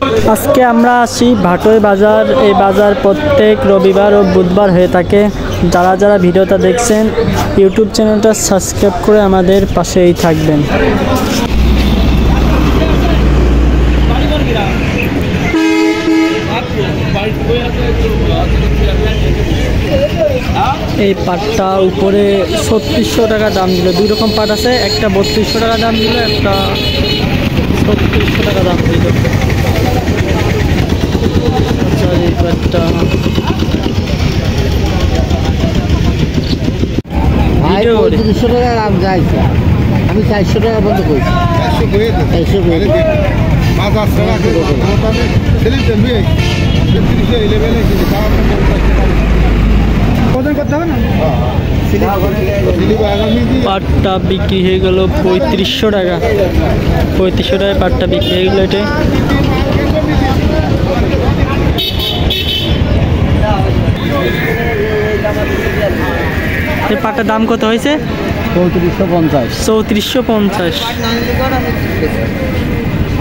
আজকে আমরা আসি ভাটোই বাজার। এই বাজার প্রত্যেক রবিবার ও বুধবার হয়ে থাকে। যারা যারা ভিডিওটা দেখছেন ইউটিউব চ্যানেলটা সাবস্ক্রাইব করে আমাদের পাশেই থাকবেন। এই পাটটা উপরে 3600 টাকা দাম দিল। দুই রকম পাট আছে, একটা 3200 টাকা দাম দিল, একটা 3600 টাকা দাম দিল। আচ্ছা, এই পাটটা টাকা দাম যাইছে, আমি 400 টাকা বন্ধ করেছি। পাটটা বিক্রি হয়ে গেল 3500 টাকা। 3500 টাকায় পাটটা বিক্রি হয়ে গেল। এটা এই পাটটার দাম কত হয়েছে? 3450। 3450।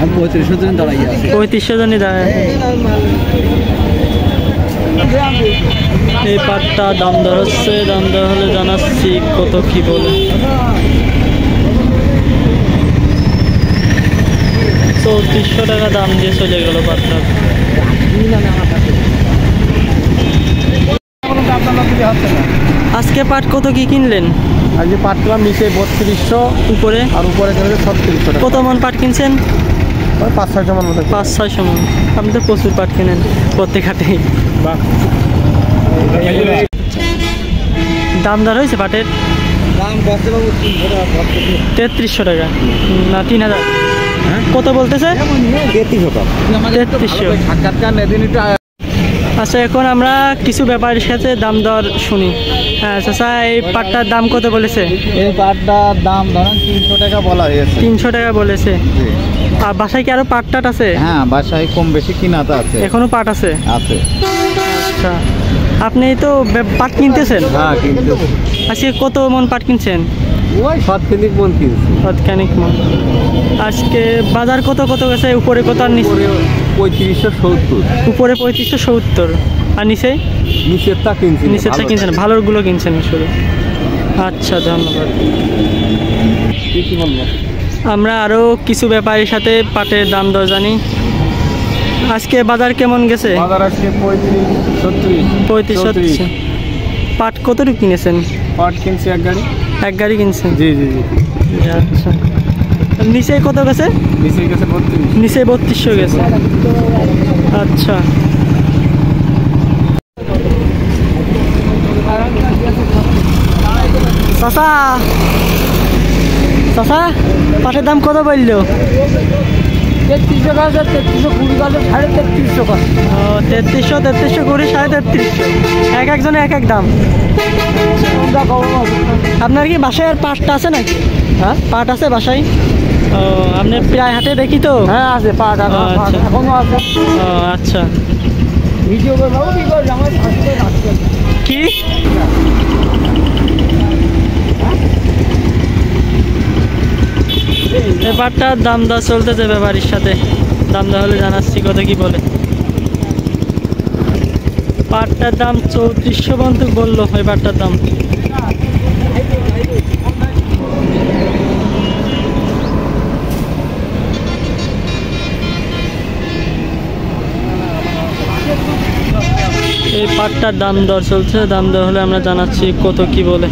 আমি 3500 জন দাঁড়াই আছি। 3500 জনই দাঁড়ায়। এই পাটটা দাম দর হচ্ছে, দাম দর হলে জানাচ্ছি কত কি বলে। 3400 টাকা দাম দিয়ে চলে গেল পাটটা। আজকে পাট কত কি কিনলেন? আজকে পাট কিনলাম নিচে 3200, উপরে আর উপরে 3600 টাকা। কত মন পাট কিনছেন? 5-6 মন মতো। 5-6 মন। আপনি তো প্রচুর পাট কেনেন প্রত্যেক হাটে। দাম দর হয়েছে পাটের? দাম বলতে বাবু 3300 টাকা না 3000? কত বলতেছে? 3300। আচ্ছা, এখন আমরা কিছু ব্যাপারীর সাথে দাম দর শুনি। হ্যাঁ চাচা, এই পাটটার দাম কত বলেছে? এই পাটটার দাম ধরেন 300 টাকা বলা হয়েছে। 300 টাকা বলেছে। আর বাসায় কি আরো পাট টাট আছে? হ্যাঁ, বাসায় কম বেশি কিনাতে আছে। এখনো পাট আছে? আছে। আচ্ছা, আপনি তো পাট কিনতেছেন? হ্যাঁ, কিন্তু আজকে কত মন পাট কিনছেন? ওই 7 মন কিনছি। 7 মন। আজকে বাজার কত কত গেছে? উপরে কত আর নিচে? 3570। উপরে 3570 আর নিচে? নিচেরটা কিনছি। নিচেরটা কিনছেন, ভালোগুলো কিনছেন শুধু। আচ্ছা, ধন্যবাদ। কি বলবো? আমরা আরও কিছু ব্যাপারীর সাথে পাটের দাম দর জানি। আজকে বাজার কেমন গেছে? বাজার আজকে 35-36। পাট কতটুকু কিনেছেন? পাট কিনছি এক গাড়ি। এক গাড়ি কিনছেন? জি জি জি। আচ্ছা, নিচে কত গেছে? নিচে গেছে 32। নিচে 3200 গেছে। আচ্ছা, চাচা চাচা পাটের দাম কত বললো? 3300 টাকা, 3320 টাকা, 3350 টাকা। 3320, 3350। এক একজনে এক এক দাম। আপনার কি বাসায় আর পাটটা আছে নাকি? হ্যাঁ, পাট আছে বাসায়? ও, আপনি প্রায় হাটে দেখি তো। হ্যাঁ আছে পাট, এখনো আছে। ও আচ্ছা, ভিডিও করবো কি এই পাটটার দাম দর চলতেছে ব্যাপারীর সাথে। দাম দর হলে জানাচ্ছি কত কি বলে। পাটটার দাম 3400 পর্যন্ত বললো। ওই পাটটার দাম এই পাটটার দাম দর চলছে। দাম দর হলে আমরা জানাচ্ছি কত কি বলে।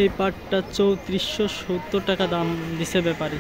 এই পাটটা 3470 টাকা দাম দিছে ব্যাপারী।